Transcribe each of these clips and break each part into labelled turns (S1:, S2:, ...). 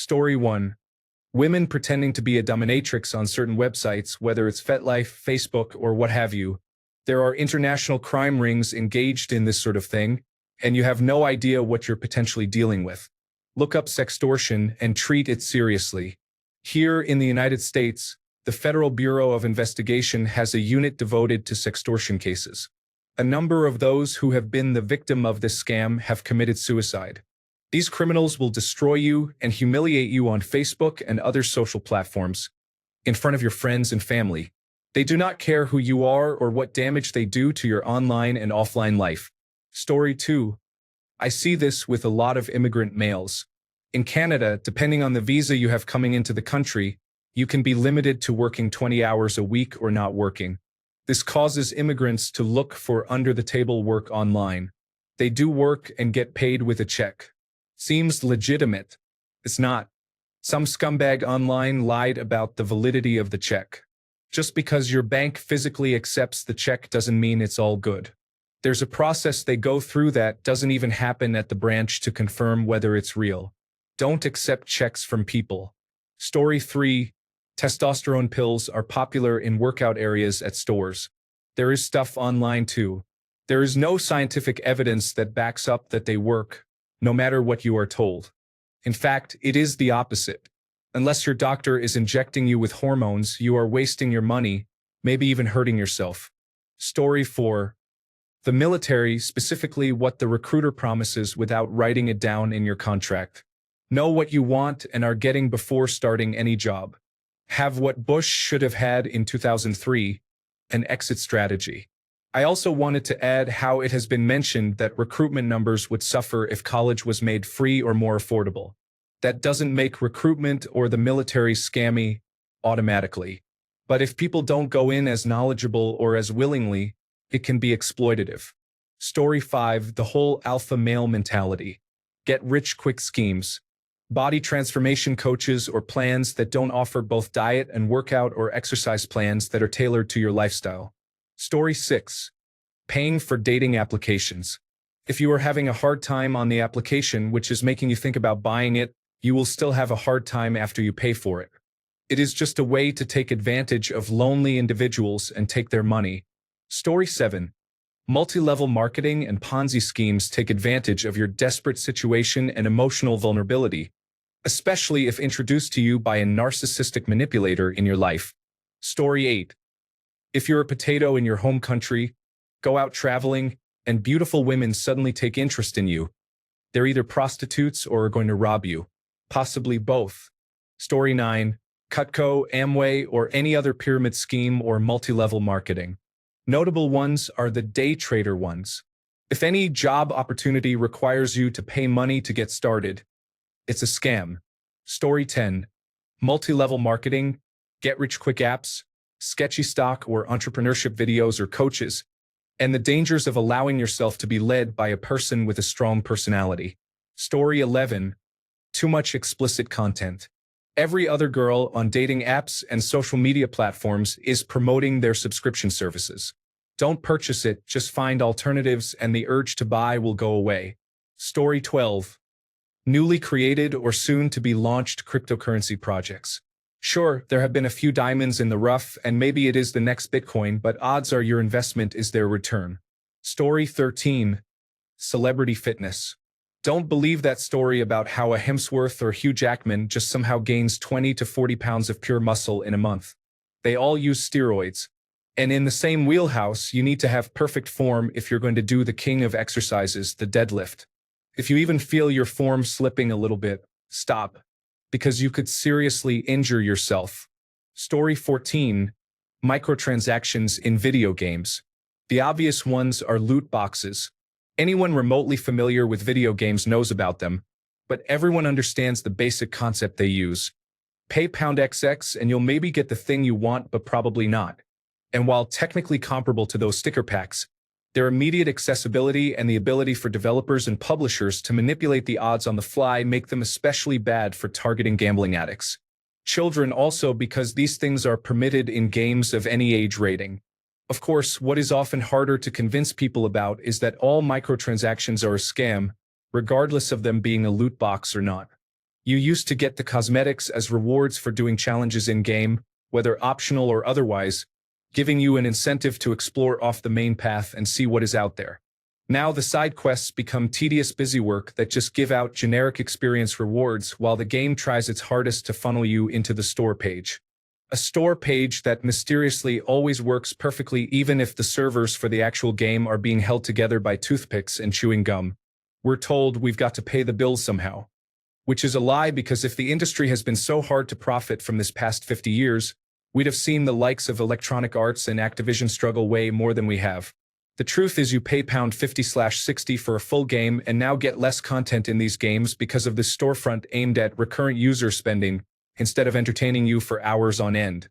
S1: Story 1. Women pretending to be a dominatrix on certain websites, whether it's FetLife, Facebook, or what have you. There are international crime rings engaged in this sort of thing, and you have no idea what you're potentially dealing with. Look up sextortion and treat it seriously. Here in the United States, the Federal Bureau of Investigation has a unit devoted to sextortion cases. A number of those who have been the victim of this scam have committed suicide. These criminals will destroy you and humiliate you on Facebook and other social platforms, in front of your friends and family. They do not care who you are or what damage they do to your online and offline life. Story 2. I see this with a lot of immigrant males. In Canada, depending on the visa you have coming into the country, you can be limited to working 20 hours a week or not working. This causes immigrants to look for under-the-table work online. They do work and get paid with a check. Seems legitimate. It's not. Some scumbag online lied about the validity of the check. Just because your bank physically accepts the check doesn't mean it's all good. There's a process they go through that doesn't even happen at the branch to confirm whether it's real. Don't accept checks from people. Story 3. Testosterone pills are popular in workout areas at stores. There is stuff online too. There is no scientific evidence that backs up that they work, no matter what you are told. In fact, it is the opposite. Unless your doctor is injecting you with hormones, you are wasting your money, maybe even hurting yourself. Story 4. The military, specifically what the recruiter promises without writing it down in your contract. Know what you want and are getting before starting any job. Have what Bush should have had in 2003, an exit strategy. I also wanted to add how it has been mentioned that recruitment numbers would suffer if college was made free or more affordable. That doesn't make recruitment or the military scammy automatically. But if people don't go in as knowledgeable or as willingly, it can be exploitative. Story 5. The whole alpha male mentality. Get rich quick schemes. Body transformation coaches or plans that don't offer both diet and workout or exercise plans that are tailored to your lifestyle. Story 6. Paying for dating applications. If you are having a hard time on the application, which is making you think about buying it, you will still have a hard time after you pay for it. It is just a way to take advantage of lonely individuals and take their money. Story 7. Multi-level marketing and Ponzi schemes take advantage of your desperate situation and emotional vulnerability, especially if introduced to you by a narcissistic manipulator in your life. Story 8. If you're a potato in your home country, go out traveling, and beautiful women suddenly take interest in you. They're either prostitutes or are going to rob you. Possibly both. Story 9. Cutco, Amway, or any other pyramid scheme or multi-level marketing. Notable ones are the day trader ones. If any job opportunity requires you to pay money to get started, it's a scam. Story 10. Multi-level marketing, get-rich-quick apps, sketchy stock or entrepreneurship videos or coaches, and the dangers of allowing yourself to be led by a person with a strong personality. Story 11. Too much explicit content. Every other girl on dating apps and social media platforms is promoting their subscription services. Don't purchase it, just find alternatives and the urge to buy will go away. Story 12. Newly created or soon to be launched cryptocurrency projects. Sure, there have been a few diamonds in the rough and maybe it is the next Bitcoin, but odds are your investment is their return. Story 13. Celebrity fitness. Don't believe that story about how a Hemsworth or Hugh Jackman just somehow gains 20 to 40 pounds of pure muscle in a month. They all use steroids. And in the same wheelhouse, you need to have perfect form if you're going to do the king of exercises, the deadlift. If you even feel your form slipping a little bit, stop, because you could seriously injure yourself. Story 14. Microtransactions in video games. The obvious ones are loot boxes. Anyone remotely familiar with video games knows about them, but everyone understands the basic concept they use. Pay £XX and you'll maybe get the thing you want, but probably not. And while technically comparable to those sticker packs, their immediate accessibility and the ability for developers and publishers to manipulate the odds on the fly make them especially bad for targeting gambling addicts. Children also, because these things are permitted in games of any age rating. Of course, what is often harder to convince people about is that all microtransactions are a scam, regardless of them being a loot box or not. You used to get the cosmetics as rewards for doing challenges in-game, whether optional or otherwise, giving you an incentive to explore off the main path and see what is out there. Now the side quests become tedious busywork that just give out generic experience rewards while the game tries its hardest to funnel you into the store page. A store page that mysteriously always works perfectly even if the servers for the actual game are being held together by toothpicks and chewing gum. We're told we've got to pay the bills somehow. Which is a lie, because if the industry has been so hard to profit from this past 50 years, we'd have seen the likes of Electronic Arts and Activision struggle way more than we have. The truth is you pay £50/60 for a full game and now get less content in these games because of this storefront aimed at recurrent user spending instead of entertaining you for hours on end.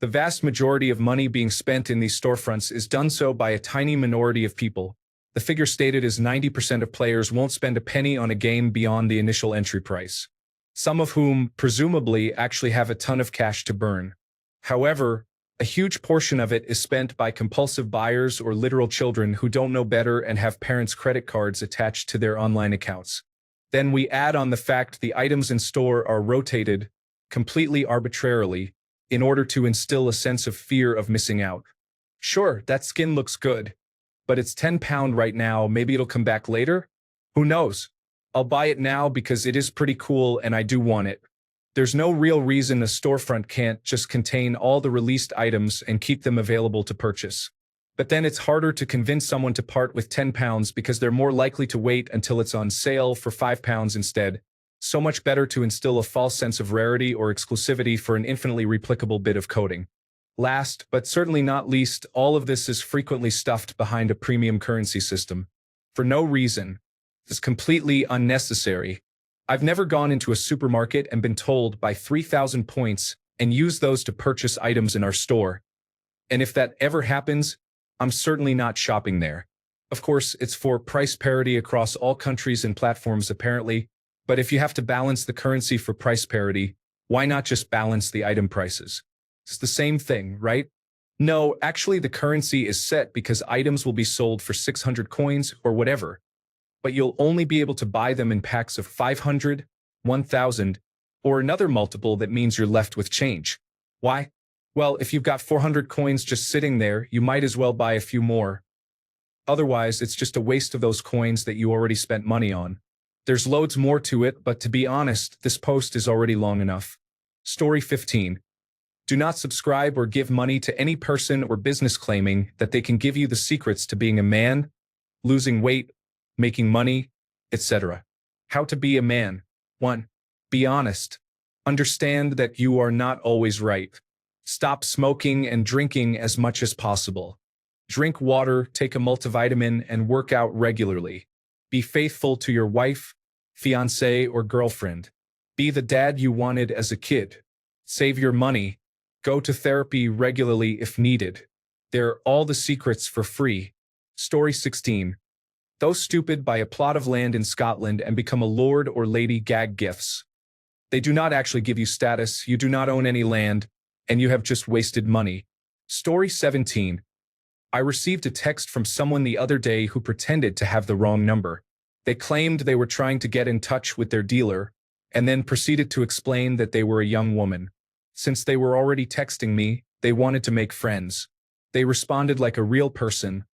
S1: The vast majority of money being spent in these storefronts is done so by a tiny minority of people. The figure stated is 90% of players won't spend a penny on a game beyond the initial entry price, some of whom, presumably, actually have a ton of cash to burn. However, a huge portion of it is spent by compulsive buyers or literal children who don't know better and have parents' credit cards attached to their online accounts. Then we add on the fact the items in store are rotated, completely arbitrarily, in order to instill a sense of fear of missing out. Sure, that skin looks good, but it's £10 right now, maybe it'll come back later? Who knows? I'll buy it now because it is pretty cool and I do want it. There's no real reason a storefront can't just contain all the released items and keep them available to purchase. But then it's harder to convince someone to part with £10 because they're more likely to wait until it's on sale for £5 instead. So much better to instill a false sense of rarity or exclusivity for an infinitely replicable bit of coding. Last, but certainly not least, all of this is frequently stuffed behind a premium currency system. For no reason. It's completely unnecessary. I've never gone into a supermarket and been told buy 3,000 points and use those to purchase items in our store. And if that ever happens, I'm certainly not shopping there. Of course, it's for price parity across all countries and platforms apparently, but if you have to balance the currency for price parity, why not just balance the item prices? It's the same thing, right? No, actually the currency is set because items will be sold for 600 coins or whatever, but you'll only be able to buy them in packs of 500, 1,000, or another multiple that means you're left with change. Why? Well, if you've got 400 coins just sitting there, you might as well buy a few more. Otherwise, it's just a waste of those coins that you already spent money on. There's loads more to it, but to be honest, this post is already long enough. Story 15. Do not subscribe or give money to any person or business claiming that they can give you the secrets to being a man, losing weight, making money, etc. How to be a man. 1. Be honest. Understand that you are not always right. Stop smoking and drinking as much as possible. Drink water, take a multivitamin, and work out regularly. Be faithful to your wife, fiancé, or girlfriend. Be the dad you wanted as a kid. Save your money. Go to therapy regularly if needed. They're all the secrets for free. Story 16. Those stupid buy a plot of land in Scotland and become a lord or lady gag gifts. They do not actually give you status, you do not own any land, and you have just wasted money. Story 17. I received a text from someone the other day who pretended to have the wrong number. They claimed they were trying to get in touch with their dealer, and then proceeded to explain that they were a young woman. Since they were already texting me, they wanted to make friends. They responded like a real person.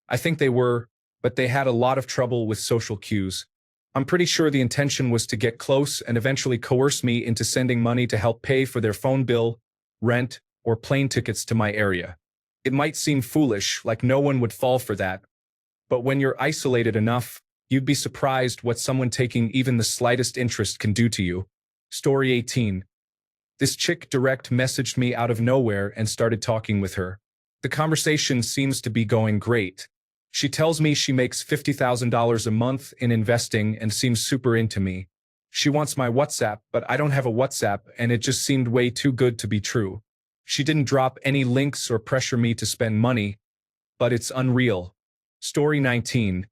S1: I think they were, but they had a lot of trouble with social cues. I'm pretty sure the intention was to get close and eventually coerce me into sending money to help pay for their phone bill, rent, or plane tickets to my area. It might seem foolish, like no one would fall for that. But when you're isolated enough, you'd be surprised what someone taking even the slightest interest can do to you. Story 18. This chick direct messaged me out of nowhere and started talking with her. The conversation seems to be going great. She tells me she makes $50,000 a month in investing and seems super into me. She wants my WhatsApp, but I don't have a WhatsApp and it just seemed way too good to be true. She didn't drop any links or pressure me to spend money, but it's unreal. Story 19.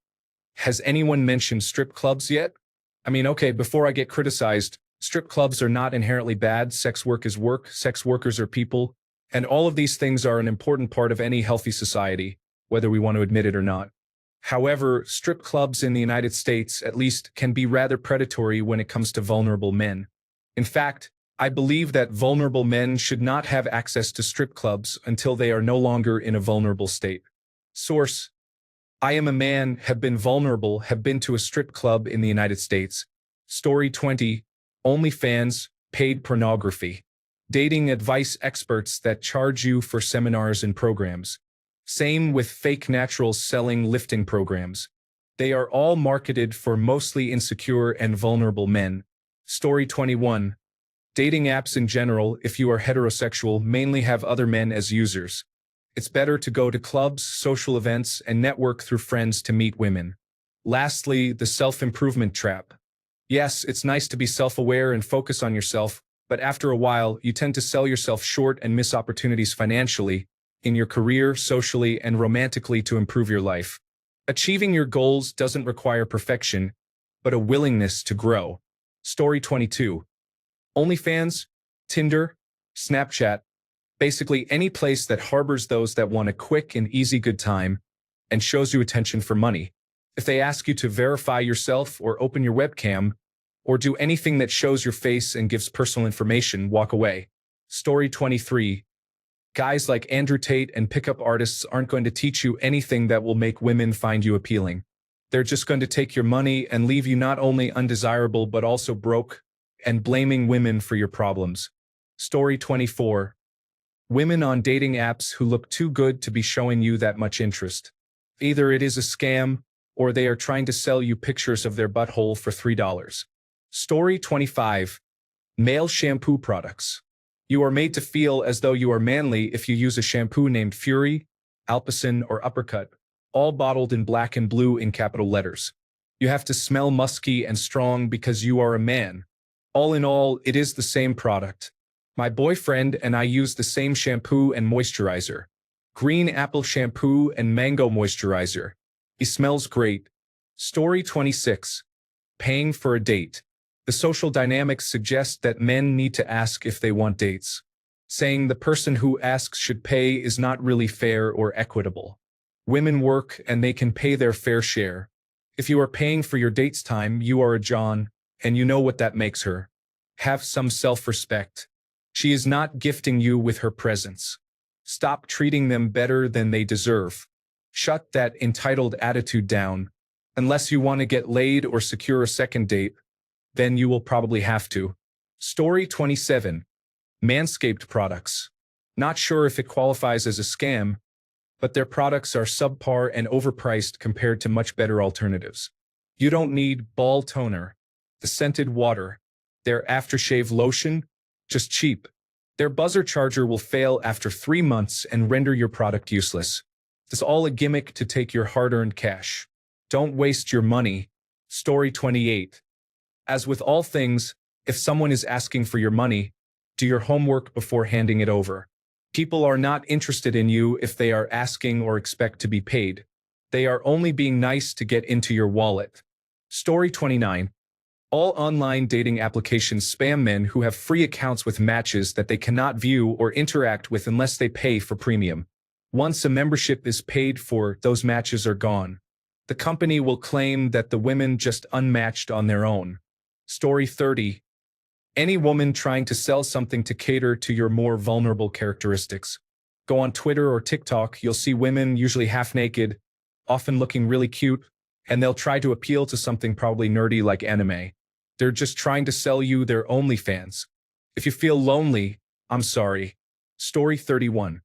S1: Has anyone mentioned strip clubs yet? I mean, okay, before I get criticized, strip clubs are not inherently bad, sex work is work, sex workers are people, and all of these things are an important part of any healthy society, whether we want to admit it or not. However, strip clubs in the United States, at least, can be rather predatory when it comes to vulnerable men. In fact, I believe that vulnerable men should not have access to strip clubs until they are no longer in a vulnerable state. Source: I am a man, have been vulnerable, have been to a strip club in the United States. Story 20. OnlyFans, paid pornography. Dating advice experts that charge you for seminars and programs. Same with fake naturals selling lifting programs. They are all marketed for mostly insecure and vulnerable men. Story 21. Dating apps in general, if you are heterosexual, mainly have other men as users. It's better to go to clubs, social events, and network through friends to meet women. Lastly, the self-improvement trap. Yes, it's nice to be self-aware and focus on yourself, but after a while, you tend to sell yourself short and miss opportunities financially, in your career, socially, and romantically to improve your life. Achieving your goals doesn't require perfection, but a willingness to grow. Story 22. OnlyFans, Tinder, Snapchat, basically any place that harbors those that want a quick and easy good time and shows you attention for money. If they ask you to verify yourself or open your webcam or do anything that shows your face and gives personal information, walk away. Story 23. Guys like Andrew Tate and pickup artists aren't going to teach you anything that will make women find you appealing. They're just going to take your money and leave you not only undesirable but also broke and blaming women for your problems. Story 24. Women on dating apps who look too good to be showing you that much interest. Either it is a scam or they are trying to sell you pictures of their butthole for $3. Story 25. Male shampoo products. You are made to feel as though you are manly if you use a shampoo named Fury, Alpecin, or Uppercut, all bottled in black and blue in capital letters. You have to smell musky and strong because you are a man. All in all, it is the same product. My boyfriend and I use the same shampoo and moisturizer. Green apple shampoo and mango moisturizer. He smells great. Story 26. Paying for a date. The social dynamics suggest that men need to ask if they want dates. Saying the person who asks should pay is not really fair or equitable. Women work and they can pay their fair share. If you are paying for your date's time, you are a John, and you know what that makes her. Have some self-respect. She is not gifting you with her presence. Stop treating them better than they deserve. Shut that entitled attitude down. Unless you want to get laid or secure a second date, then you will probably have to. Story 27. Manscaped products. Not sure if it qualifies as a scam, but their products are subpar and overpriced compared to much better alternatives. You don't need ball toner, the scented water, their aftershave lotion, just cheap. Their buzzer charger will fail after 3 months and render your product useless. It's all a gimmick to take your hard-earned cash. Don't waste your money. Story 28. As with all things, if someone is asking for your money, do your homework before handing it over. People are not interested in you if they are asking or expect to be paid. They are only being nice to get into your wallet. Story 29. All online dating applications spam men who have free accounts with matches that they cannot view or interact with unless they pay for premium. Once a membership is paid for, those matches are gone. The company will claim that the women just unmatched on their own. Story 30. Any woman trying to sell something to cater to your more vulnerable characteristics. Go on Twitter or TikTok, you'll see women usually half naked, often looking really cute, and they'll try to appeal to something probably nerdy like anime. They're just trying to sell you their OnlyFans. If you feel lonely, I'm sorry. Story 31.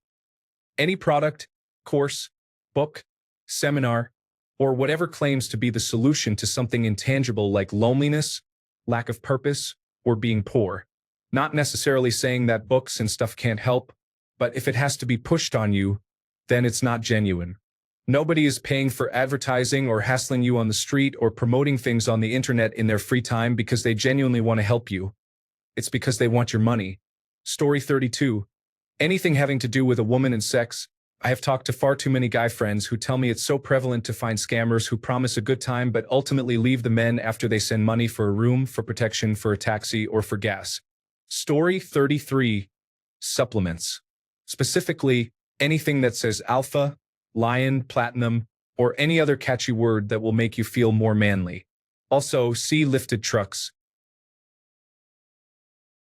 S1: Any product, course, book, seminar, or whatever claims to be the solution to something intangible like loneliness, lack of purpose, or being poor. Not necessarily saying that books and stuff can't help, but if it has to be pushed on you, then it's not genuine. Nobody is paying for advertising or hassling you on the street or promoting things on the internet in their free time because they genuinely want to help you. It's because they want your money. Story 32. Anything having to do with a woman and sex. I have talked to far too many guy friends who tell me it's so prevalent to find scammers who promise a good time but ultimately leave the men after they send money for a room, for protection, for a taxi, or for gas. Story 33. Supplements. Specifically, anything that says alpha, lion, platinum, or any other catchy word that will make you feel more manly. Also, see lifted trucks.